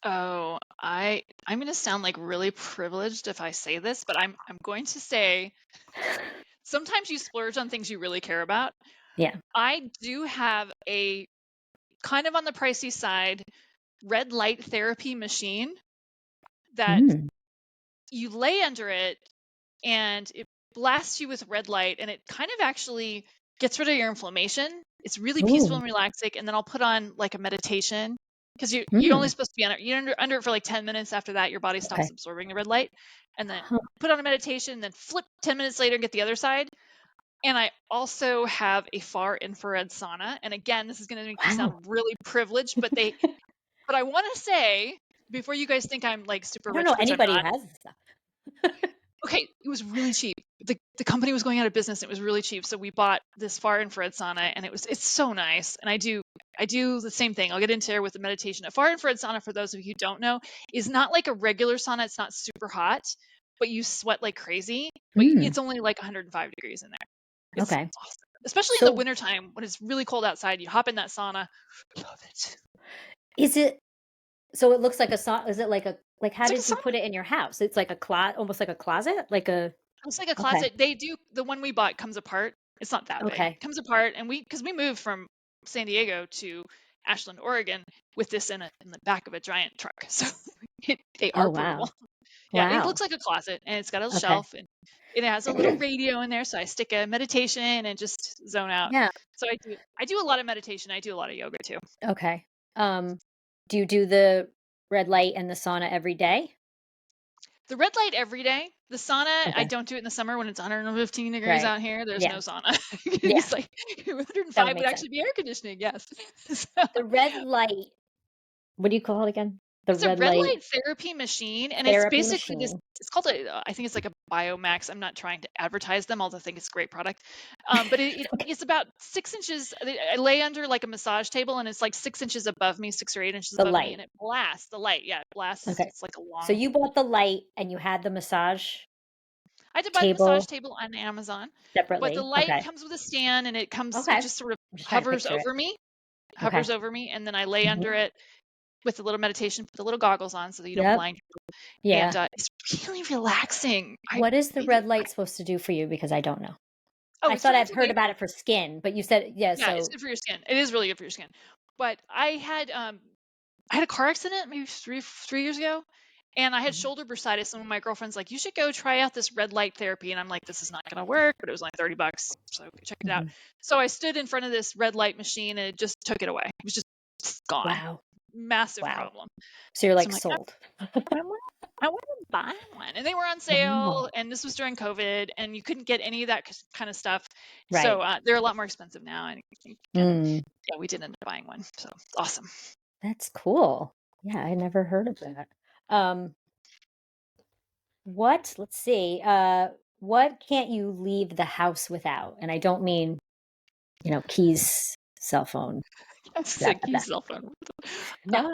Oh, I'm going to sound like really privileged if I say this, but I'm going to say sometimes you splurge on things you really care about. Yeah. I do have a kind of on the pricey side red light therapy machine that Mm. you lay under it and it blasts you with red light and it kind of actually gets rid of your inflammation. It's really peaceful Ooh. and relaxing. And then I'll put on like a meditation because you're only Mm. supposed to be under it for like 10 minutes. After that, your body Okay. stops absorbing the red light. And then Huh. put on a meditation, then flip 10 minutes later and get the other side. And I also have a far infrared sauna. And again, this is going to make me Wow. sound really privileged, but I want to say before you guys think I'm like super I don't know rich, which I'm anybody who not. has this stuff. Okay, it was really cheap. The company was going out of business. It was really cheap, so we bought this far infrared sauna, and it's so nice. And I do the same thing. I'll get into there with the meditation. A far infrared sauna, for those of you who don't know, is not like a regular sauna. It's not super hot, but you sweat like crazy. But Mm. it's only like 105 degrees in there. It's Okay. awesome, especially in the So wintertime when it's really cold outside. You hop in that sauna. Love it. is it? So it looks like a sauna. Is it like? How It's like a did you sauna. put it in your house? It's like a closet, almost like a closet, like a. It's like a Okay. closet. The one we bought comes apart. It's not that big. Okay. It comes apart, and because we moved from San Diego to Ashland, Oregon, with this in the back of a giant truck, so they Oh are portable. wow. Yeah, it Wow. looks like a closet, and it's got a Okay. shelf, and it has a little radio in there, so I stick a meditation and just zone out. Yeah. So I do a lot of meditation. I do a lot of yoga too. Okay. Do you do the red light and the sauna every day? The red light every day. The sauna, I Okay. don't do it in the summer when it's 115 degrees Right. out here. There's Yeah. no sauna. Yeah. It's like That would 105 would make sense. actually be air conditioning. Yes. So, The red light. What do you call it again? The it's a red red light light therapy machine, and it's therapy basically this. machine. It's called I think it's like a Biomax. I'm not trying to advertise them, although I think it's a great product. But Okay. it's about 6 inches. I lay under like a massage table, and it's like 6 inches above me, 6 or 8 inches The above me, light. and it blasts the light. Yeah, it blasts. Okay. It's like a So long. you bought the light and you had the massage I had to buy the massage table table on Amazon, but the separately. light Okay. comes with a stand, and it Okay. just sort of I'm just trying to hovers picture it. over me, Okay. and then I lay under Mhm. it with a little meditation, put the little goggles on so that you don't Yep. blind. And Yeah. it's really relaxing. I What is the really, red light supposed to do for you? Because I don't know. oh, I it's thought I've for heard weight. about it for skin, but you said yeah. Yeah, it's So good for your skin. It is really good for your skin. But I had I had a car accident maybe 3 years ago, and I had shoulder bursitis. And one of my girlfriend's like, you should go try out this red light therapy. And I'm like, this is not going to work, but it was only $30. So check it out. So I stood in front of this red light machine and it just took it away. It was just gone. Wow. Massive problem. So you're like, I'm like, sold. I want to buy one. And they were on sale, and this was during COVID, and you couldn't get any of that kind of stuff. Right. So they're a lot more expensive now. And yeah, we did end up buying one. So awesome. That's cool. Yeah, I never heard of that. Let's see, what can't you leave the house without? And I don't mean, keys, cell phone. Keys, cell phone. No.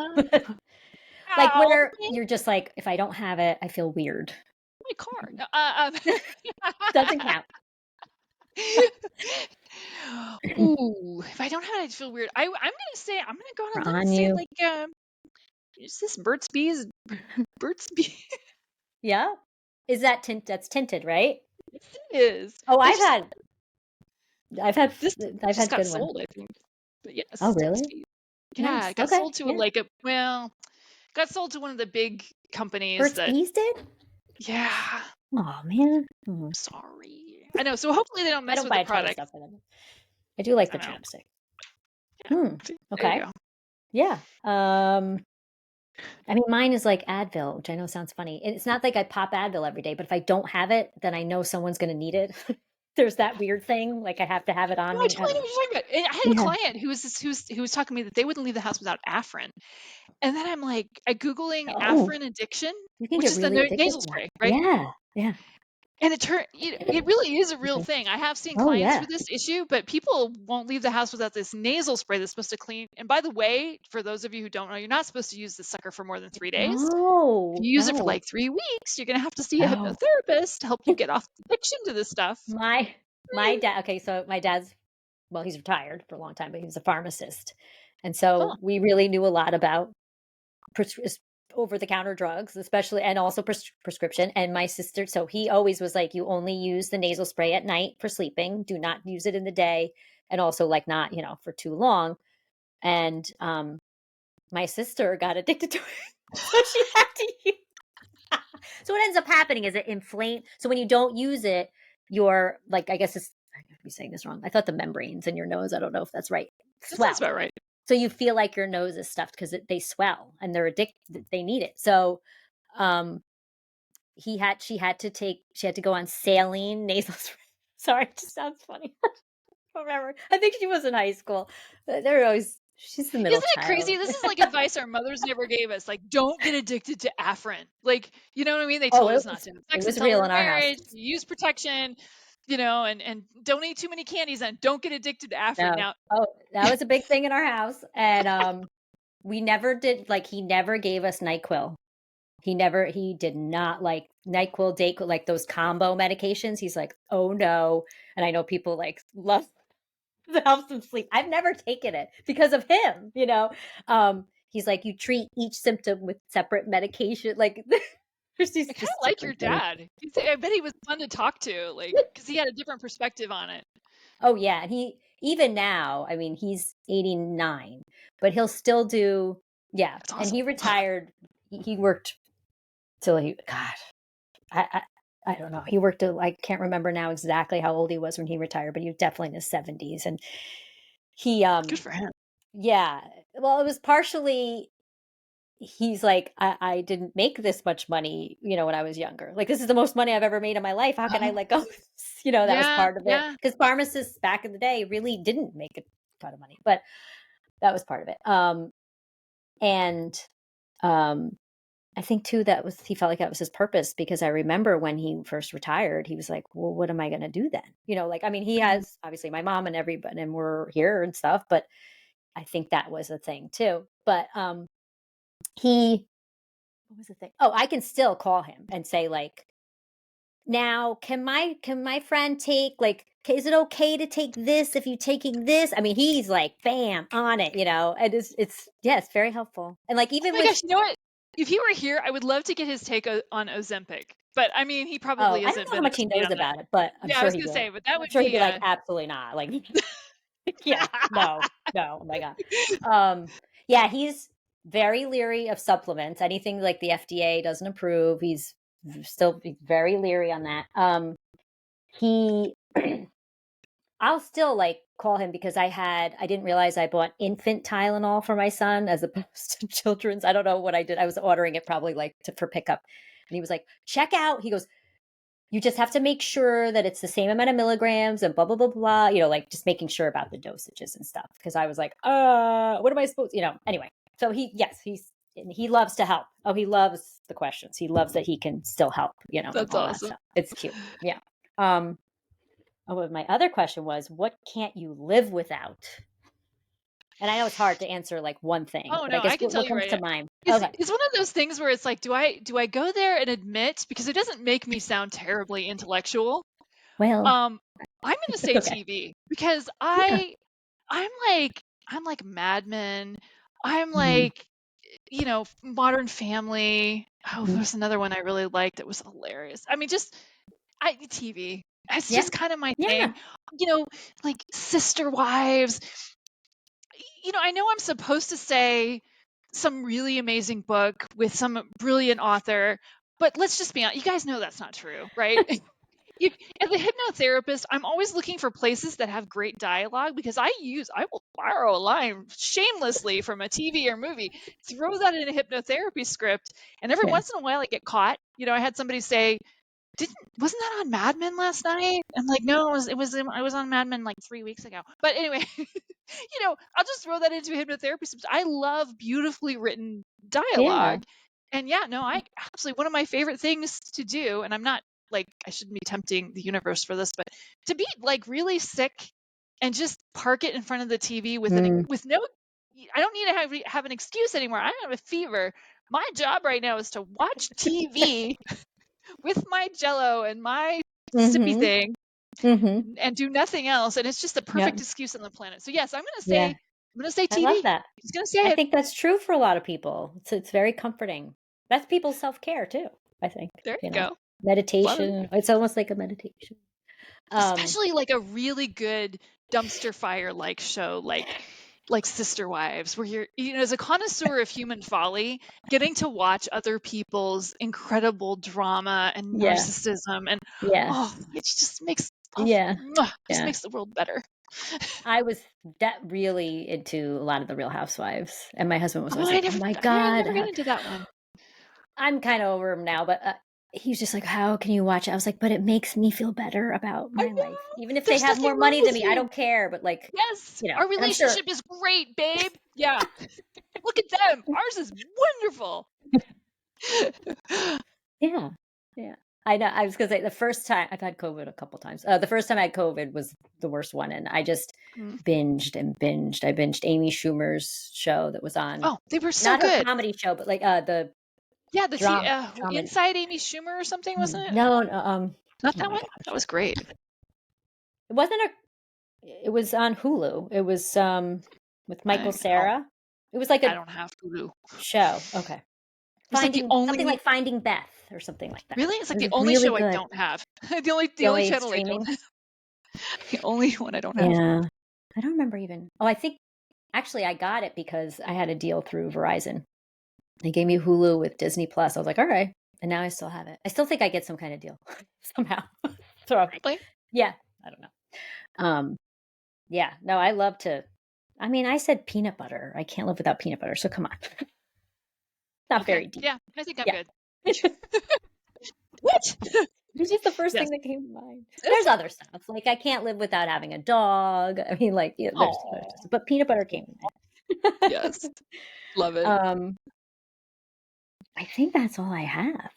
Like where you're just like, if I don't have it, I feel weird. My car. No, Doesn't count. Ooh, if I don't have it, I feel weird. I'm gonna go on a limb and say like, is this Burt's Bees? Burt's Bees. Yeah. Is that that's tinted, right? It is. Oh, I've had this good got ones. sold, I think. But yes. Oh, really? Yeah, Nice. it got sold to got sold to one of the big companies. Burt's Bees did? Yeah. Oh man. Sorry. I know. So hopefully they don't mess with the product. Stuff for them. I do like the chapstick. Yeah. Okay. Yeah. I mean, mine is like Advil, which I know sounds funny. It's not like I pop Advil every day, but if I don't have it, then I know someone's going to need it. There's that weird thing, like I have to have it on me. I totally know what you're talking about. I had a client who was talking to me that they wouldn't leave the house without Afrin, and then I'm like, googling Afrin addiction, which is the nasal spray, right? Yeah. And it really is a real thing. I have seen clients with this issue, but people won't leave the house without this nasal spray that's supposed to clean. And by the way, for those of you who don't know, you're not supposed to use this sucker for more than 3 days. If you use it for like 3 weeks, you're going to have to see a hypnotherapist to help you get off addiction to this stuff. My dad, okay, so my dad's, well, he's retired for a long time, but he was a pharmacist. And so we really knew a lot about over-the-counter drugs, especially, and also prescription. And my sister, so he always was like, you only use the nasal spray at night for sleeping. Do not use it in the day. And also like not, for too long. And my sister got addicted to it. So she had to use So what ends up happening is it inflames. So when you don't use it, you're like, I guess I could be saying this wrong. I thought the membranes in your nose, I don't know if that's right. Swell. That's about right. So you feel like your nose is stuffed because they swell and they're addicted. They need it. So she had to go on saline nasal spray. Sorry, it just sounds funny. I don't remember. I think she was in high school. She's the middle child. Isn't it crazy? This is like advice our mothers never gave us. Like, don't get addicted to Afrin. Like, you know what I mean? They told us not to. It was real in our house. Use protection. And don't eat too many candies and don't get addicted to Afrin. Now, that was a big thing in our house. And we never did, like, he never gave us NyQuil. He did not like NyQuil, Dayquil, like those combo medications. He's like, oh no. And I know people like love to help them sleep. I've never taken it because of him, he's like, you treat each symptom with separate medication. Like, I kind of like your dad. I bet he was fun to talk to, like, because he had a different perspective on it. Oh yeah, and he even now. I mean, he's 89, but he'll still do. Yeah, awesome. And he retired. He worked till I don't know. He worked till, I can't remember now exactly how old he was when he retired, but he was definitely in his 70s, and he good for him. Yeah, well, it was partially. He's like, I didn't make this much money, when I was younger. Like, this is the most money I've ever made in my life. How can I let go? That was part of it. Because pharmacists back in the day really didn't make a ton of money, but that was part of it. I think too, he felt like that was his purpose, because I remember when he first retired, he was like, well, what am I going to do then? He has obviously my mom and everybody, and we're here and stuff, but I think that was a thing too. But, what was the thing? Oh, I can still call him and say, like, now can my friend take, like, is it okay to take this if you're taking this? I mean, he's like, bam, on it, and it's very helpful. And like, even gosh, you know what? If he were here, I would love to get his take on Ozempic. But I mean, he probably isn't. I don't know how much he knows about it, but I'm sure I was going to say, but that would be like, absolutely not. Like, yeah, no, oh my God. Yeah, very leery of supplements. Anything like the FDA doesn't approve, he's still very leery on that. He, I'll still like call him because I didn't realize I bought infant Tylenol for my son as opposed to children's. I don't know what I did. I was ordering it probably like for pickup. And he was like, check out. He goes, you just have to make sure that it's the same amount of milligrams and blah, blah, blah, blah, like just making sure about the dosages and stuff. Cause I was like, what am I supposed anyway. So he loves to help. Oh, he loves the questions. He loves that he can still help, That's all awesome. that stuff. It's cute. Yeah. My other question was, what can't you live without? And I know it's hard to answer like one thing. Oh but no, I guess I can tell what you comes right to now. mind? It's, Okay. it's one of those things where it's like, do I go there and admit, because it doesn't make me sound terribly intellectual. Well, I'm gonna say okay. TV, because Yeah. I'm like Mad Men. I'm Mhm. like, Modern Family. Oh, Mhm. there's another one I really liked that was hilarious. I mean, just TV. It's Yeah. just kind of my Yeah. thing. Like Sister Wives. I know I'm supposed to say some really amazing book with some brilliant author, but let's just be honest. You guys know that's not true, right? As a hypnotherapist, I'm always looking for places that have great dialogue, because I will borrow a line shamelessly from a TV or movie, throw that in a hypnotherapy script, and every Yeah. once in a while I get caught. I had somebody say, wasn't that on Mad Men last night? I'm like, no, I was on Mad Men like 3 weeks ago. But anyway, I'll just throw that into a hypnotherapy script. I love beautifully written Yeah. dialogue. And yeah, no, I absolutely, one of my favorite things to do, and I'm not like, I shouldn't be tempting the universe for this, but to be like really sick and just park it in front of the TV with no, I don't need to have an excuse anymore. I have a fever. My job right now is to watch TV with my Jello and my sippy Mm-hmm. thing Mm-hmm. and do nothing else, and it's just the perfect Yep. excuse on the planet. So yes, Yeah. I'm gonna say I love TV. that. I'm just gonna say I it. think that's true for a lot of people. It's very comforting. That's people's self-care too, I think, There you go. Love it. meditation. It's almost like a meditation. Especially like a really good dumpster fire like show, like Sister Wives, where you're, as a connoisseur of human folly, getting to watch other people's incredible drama and Yeah. narcissism, and Yeah. it just makes Yeah. just Yeah. makes the world better. I was that really into a lot of the Real Housewives, and my husband was Oh, always I like, "Oh never, my I God." never get into that one. I'm kind of over him now, but he's just like, "How can you watch it?" I was like, "But it makes me feel better about I my life, know. even if they There's have nothing more wrong money than with me. I you. don't care." But like, Yes, our and I'm sure, relationship is great, babe. Yeah. Look at them. Ours is wonderful. yeah, yeah. I know. I was gonna say the first time I've had COVID a couple times. The first time I had COVID was the worst one, and I just Mm. binged and binged. I binged Amy Schumer's show that was on, Oh, they were so not her good. comedy show, but like the Yeah, drama. Inside Amy Schumer or something, wasn't it? No, no, Not oh that my one? gosh, That was great. it wasn't a. It was on Hulu. It was with Michael Oh, Cera. It was like I a don't have Hulu. show. Okay, It's like the something only like Finding Beth or something like that. really? It's It like the was only really show I good. don't have. The The only only channel I don't streaming. have. The only one I don't have. Yeah, I don't remember even. Oh, I think actually I got it because I had a deal through Verizon. They gave me Hulu with Disney Plus. I was like, all right, and now I still have it. I still think I get some kind of deal somehow. So Really? yeah, I don't know. Yeah, no, I love to. I mean, I said peanut butter. I can't live without peanut butter. So come on, not Okay. very deep. Yeah, I think I'm Yeah, good. What? it's just the first Yes. thing that came to mind. It's, There's other stuff like I can't live without having a dog. I mean, like there's oh, but peanut butter came to mind. yes. Love it. I think that's all I have.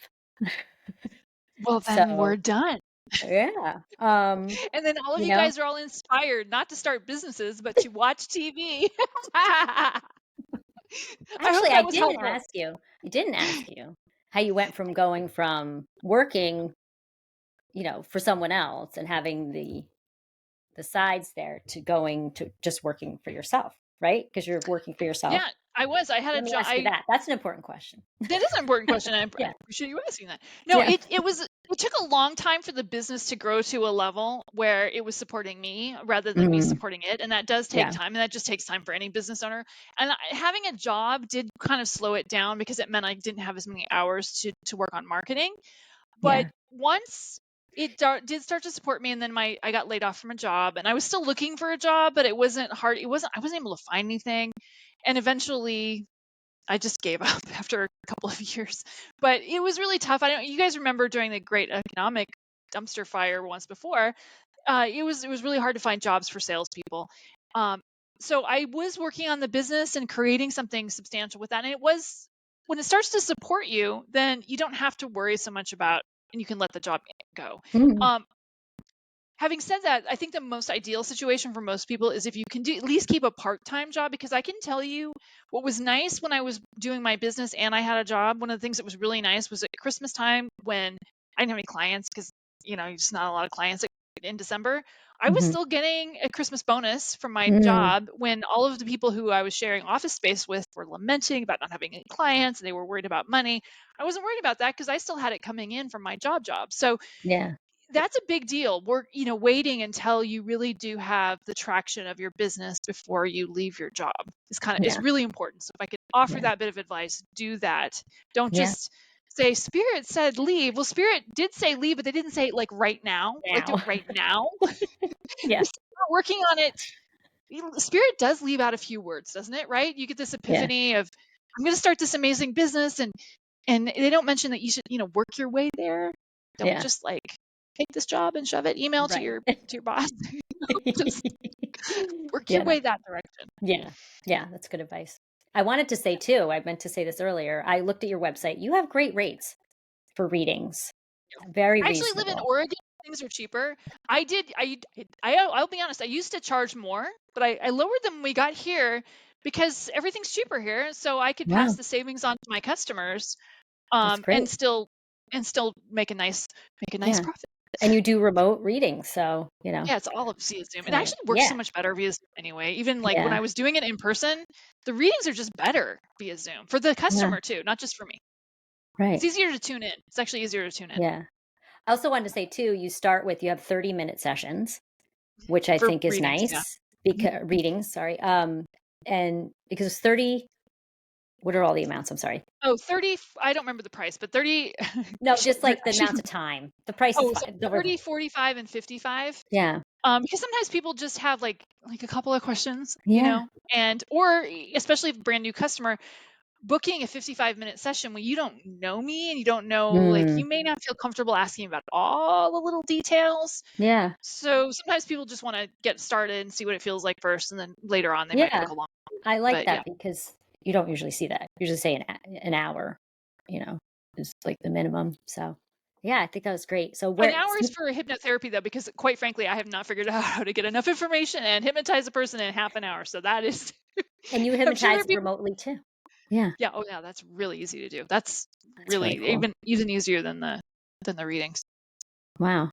Well, then we're So done. yeah, And then all of you you know, guys are all inspired not to start businesses, but to watch TV. I hope actually, that was helpful. I didn't ask you how you went from going from working, for someone else and having the sides there to going to just working for yourself, right? Because you're working for yourself. Yeah. I was. I had a Let me job. ask you that. That's an important question. That is an important question. I Yeah. appreciate you asking that. No, Yeah. it took a long time for the business to grow to a level where it was supporting me rather than me Mm, supporting it, and that does take yeah. time, and that just takes time for any business owner. And having a job did kind of slow it down because it meant I didn't have as many hours to work on marketing. But Yeah. once it did start to support me, and then I got laid off from a job, and I was still looking for a job, but it wasn't hard. I wasn't able to find anything, and eventually I just gave up after a couple of years. But it was really tough. I don't. You guys remember during the great economic dumpster fire once before? It was really hard to find jobs for salespeople. Um, so I was working on the business and creating something substantial with that. And it was when it starts to support you, then you don't have to worry so much about, and you can let the job go. Mm, Um, Having said that, I think the most ideal situation for most people is if you can at least keep a part-time job, because I can tell you what was nice when I was doing my business and I had a job. One of the things that was really nice was at Christmas time when I didn't have any clients because, just not a lot of clients in December. I was mhm, still getting a Christmas bonus from my mm, job when all of the people who I was sharing office space with were lamenting about not having any clients and they were worried about money. I wasn't worried about that because I still had it coming in from my job. So yeah. that's a big deal. We're, waiting until you really do have the traction of your business before you leave your job is Yeah. really important. So if I could offer Yeah. that bit of advice, do that. Don't Yeah. just say Spirit said leave. Well, Spirit did say leave, but they didn't say it like right now. Like do Now. it right now. Yeah. You start working on it. Spirit does leave out a few words, doesn't it? Right? You get this Yeah. epiphany of I'm going to start this amazing business, and they don't mention that you should, work your way there. Don't Yeah. just like take this job and shove it. Email to Right. your boss. Just work your Yeah. way that direction. Yeah. Yeah. That's good advice. I wanted to say too, I meant to say this earlier. I looked at your website. You have great rates for readings. Very I actually live in reasonable. Oregon. Things are cheaper. I did. I'll be honest. I used to charge more, but I lowered them when we got here because everything's cheaper here. So I could pass Wow. the savings on to my customers, That's and great. still make a nice Yeah. profit. And you do remote readings. So, Yeah, it's all of via Zoom. It so actually works so yeah. much better via Zoom anyway. Even like when Yeah. I was doing it in person, the readings are just better via Zoom for the Yeah. customer too, not just for me. It's Right. easier to tune in. It's actually easier to tune in Yeah. I also wanted to say too, you have 30-minute sessions, which I for think is readings. Yeah. nice Mhm. because readings, sorry. And because it's 30, what are all the amounts? I'm sorry. Oh, 30. I don't remember the price, but 30. No, just like the Actually, amount of time. The price is oh, so fine. 30, 45, and 55. Yeah. Because sometimes people just have like a couple of questions, Yeah. and or especially if a brand new customer, booking a 55-minute session when you don't know me and you don't know, like, Mm, you may not feel comfortable asking about all the little details. yeah. So sometimes people just want to get started and see what it feels like first, and then later on they might Yeah. book a long. I like But yeah, that because you don't usually see that. You usually say an hour, is like the minimum. So, yeah, I think that was great. So an where hour is for hypnotherapy though, because quite frankly, I have not figured out how to get enough information and hypnotize a person in half an hour. So that is, and you I'm sure there hypnotize are people. remotely too. Yeah. Yeah, oh yeah, that's really easy to do. That's That's really really cool. even easier than the readings. Wow.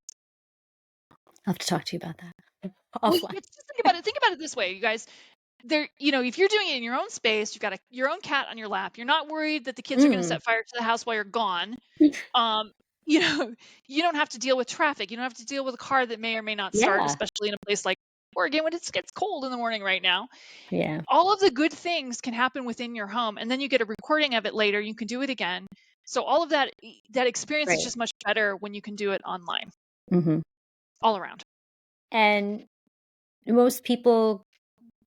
I'll have to talk to you about that Well, offline. just think about it. Think about it this way, you guys. If you're doing it in your own space, you've got your own cat on your lap. You're not worried that the kids are going to Mm. set fire to the house while you're gone. Um, you know, you don't have to deal with traffic. You don't have to deal with a car that may or may not start, Yeah. especially in a place like Oregon when it gets cold in the morning right now. Yeah. All of the good things can happen within your home, and then you get a recording of it later. You can do it again. So all of that experience is Great. just much better when you can do it online, Hmm. all around. And most people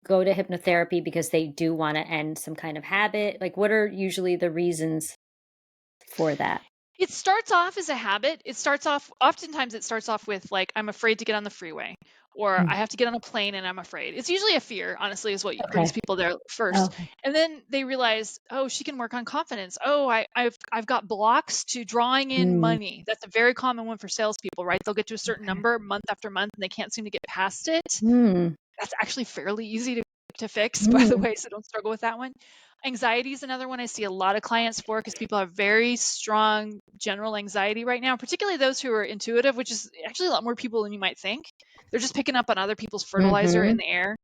go to hypnotherapy because they do want to end some kind of habit. Like, what are usually the reasons for that? It starts off as a habit. Oftentimes it starts off with like, I'm afraid to get on the freeway, or Mm. I have to get on a plane and I'm afraid. It's usually a fear, honestly, is what brings Okay. people there first. Okay. And then they realize, oh, she can work on confidence. Oh, I've got blocks to drawing in Mm. money. That's a very common one for salespeople, right? They'll get to a certain Okay. number month after month and they can't seem to get past it. Mm. That's actually fairly easy to fix, by the Mm. way, so don't struggle with that one. Anxiety is another one I see a lot of clients for because people have very strong general anxiety right now, particularly those who are intuitive, which is actually a lot more people than you might think. They're just picking up on other people's fertilizer in Mhm. the air.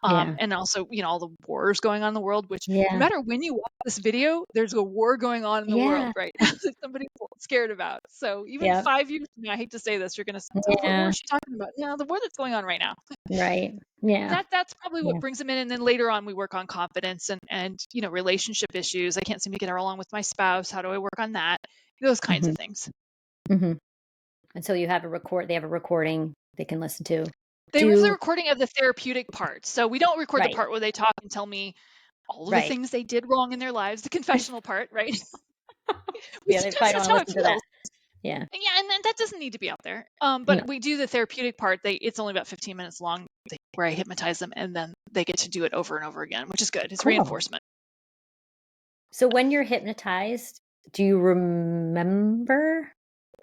Yeah. And also, all the wars going on in the world, which no Yeah. matter when you watch this video, there's a war going on in the world, Yeah. right? That somebody's scared about. So even Yeah. 5 years from now, I hate to say this, you're going to say, oh, what war Yeah. is she talking about? No, the war that's going on right now. Right. Yeah. That's probably Yeah. what brings them in. And then later on, we work on confidence and relationship issues. I can't seem to get along with my spouse. How do I work on that? Those kinds of things. Mm-hmm. And so you have they have a recording they can listen to. They have the recording of the therapeutic part. So we don't record the Right. part where they talk and tell me all of the Right. things they did wrong in their lives, the confessional part, right? Yeah, they probably That's don't how want it to listen to that. feels. Yeah. Yeah, and then that doesn't need to be out there. But No. we do the therapeutic part. It's only about 15 minutes long, where I hypnotize them, and then they get to do it over and over again, which is good. It's Cool. reinforcement. So when you're hypnotized, do you remember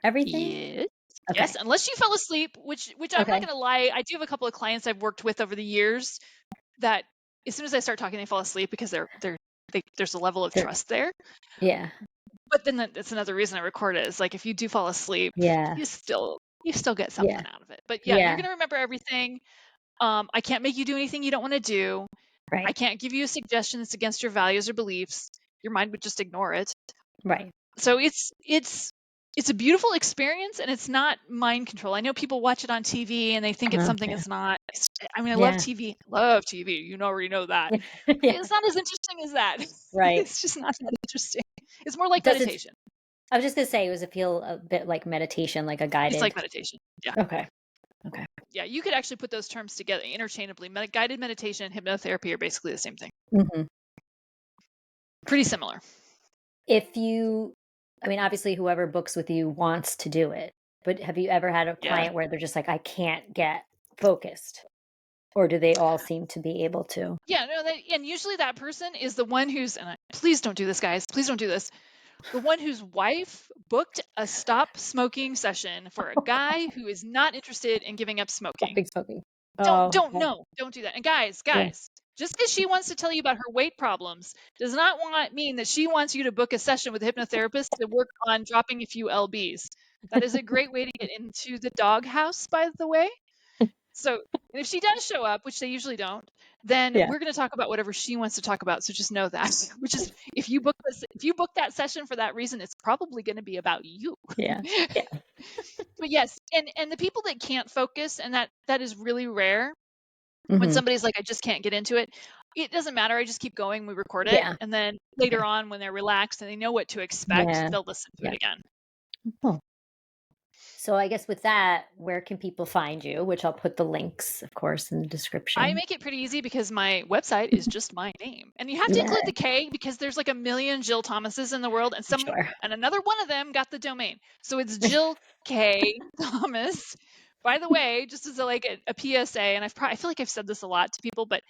everything? Yes. Okay. Yes, unless you fell asleep, which I'm not going to lie, I do have a couple of clients I've worked with over the years that as soon as I start talking, they fall asleep because there's a level of trust there. Yeah. But then that's another reason I record it, is like if you do fall asleep, Yeah. you still get something out of it. But yeah, Yeah. you're going to remember everything. I can't make you do anything you don't want to do. Right. I can't give you a suggestion that's against your values or beliefs. Your mind would just ignore it. Right. So it's a beautiful experience, and it's not mind control. I know people watch it on TV and they think it's something it's not. I mean, I love TV. Love TV. You already know that. It's not as interesting as that. Right. It's just not that interesting. It's more like meditation. I was just going to say, does it feel a bit like meditation, like a guided? It's like meditation. Yeah. Okay. Yeah, you could actually put those terms together interchangeably. Guided meditation and hypnotherapy are basically the same thing. Mm-hmm. Pretty similar. Obviously whoever books with you wants to do it, but have you ever had a client where they're just like, I can't get focused? Or do they all seem to be able to? Yeah, no, and usually that person is the one who's, please don't do this, guys. Please don't do this. The one whose wife booked a stop smoking session for a guy who is not interested in giving up smoking. Big smoking. Don't do that. And guys, just because she wants to tell you about her weight problems does not mean that she wants you to book a session with a hypnotherapist to work on dropping a few lbs. That is a great way to get into the doghouse, by the way. So if she does show up, which they usually don't, then we're going to talk about whatever she wants to talk about. So just know that, which is if you book that session for that reason, it's probably going to be about you. Yeah. But yes, and the people that can't focus, and that is really rare. When somebody's like, I just can't get into it, it doesn't matter. I just keep going. We record it. Yeah. And then later on, when they're relaxed and they know what to expect, they'll listen to it again. Oh. So I guess with that, where can people find you? Which I'll put the links, of course, in the description. I make it pretty easy because my website is just my name. And you have to include the K because there's like a million Jill Thomases in the world. And and another one of them got the domain. So it's Jill K Thomas. By the way, just as a PSA, and I feel like I've said this a lot to people, but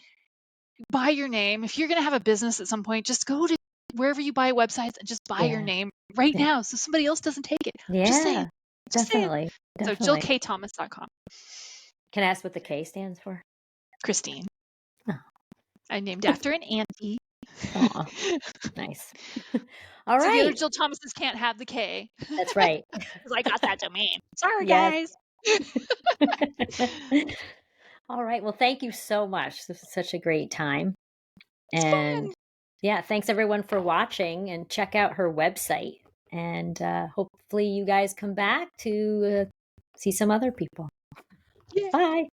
buy your name. If you're going to have a business at some point, just go to wherever you buy websites and just buy your name right now so somebody else doesn't take it. Yeah, just saying. Definitely. So JillKThomas.com. Can I ask what the K stands for? Christine. Oh. I named after an auntie. Oh, nice. All right. So the other Jill Thomases can't have the K. That's right. Because I got that domain. Sorry, guys. All right. Well, thank you so much. This was such a great time. It's fun. Yeah, thanks everyone for watching, and check out her website. And hopefully you guys come back to see some other people. Yeah. Bye.